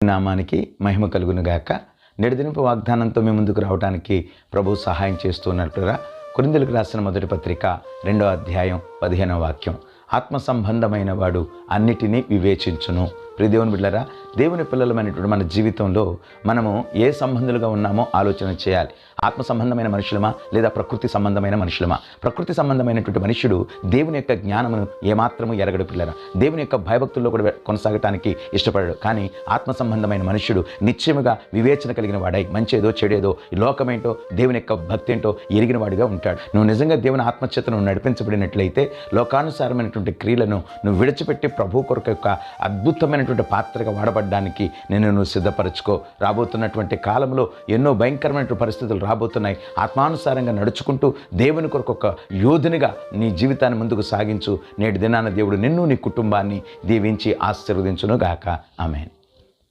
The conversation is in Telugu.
నామానికి మహిమ కలుగునుగాక. నేడుదినపు వాగ్దానంతో మీ ముందుకు రావడానికి ప్రభు సహాయం చేస్తున్నట్లుగా కొరింథీయులకు రాసిన మొదటి పత్రిక 2వ అధ్యాయం 15వ వాక్యం. ఆత్మ సంబంధమైన వాడు అన్నిటినీ వివేచించును. ప్రియ దేవుని బిడ్డలారా, దేవుని పిల్లలమైనటువంటి మన జీవితంలో మనము ఏ సంబంధులుగా ఉన్నామో ఆలోచన చేయాలి. ఆత్మ సంబంధమైన మనుషులమా లేదా ప్రకృతి సంబంధమైన మనుషులమా? ప్రకృతి సంబంధమైనటువంటి మనుషుడు దేవుని యొక్క జ్ఞానమును ఏమాత్రము ఎరగడు పిల్లరా. దేవుని యొక్క భయభక్తుల్లో కూడా కొనసాగటానికి ఇష్టపడడు. కానీ ఆత్మ సంబంధమైన మనుషుడు నిశ్చయముగా వివేచన కలిగిన వాడై మంచేదో చెడేదో లోకమేంటో దేవుని యొక్క భక్తి ఏంటో ఎరిగిన వాడిగా ఉంటాడు. నువ్వు నిజంగా దేవుని ఆత్మచేతను నడిపించబడినట్లయితే లోకానుసారమైనటువంటి క్రియలను నువ్వు విడిచిపెట్టి ప్రభు కొరకు యొక్క అద్భుతమైనటువంటి పాత్రగా వాడబడ్డానికి నువ్వు సిద్ధపరచుకో. రాబోతున్నటువంటి కాలంలో ఎన్నో భయంకరమైనటువంటి పరిస్థితులు రాబోతున్నాయి. ఆత్మానుసారంగా నడుచుకుంటూ దేవుని కొరకు ఒక యోధునిగా నీ జీవితాన్ని ముందుకు సాగించు. నేటి దినాన దేవుడు నిన్ను నీ కుటుంబాన్ని దీవించి ఆశీర్వదించును గాక. ఆమేన్.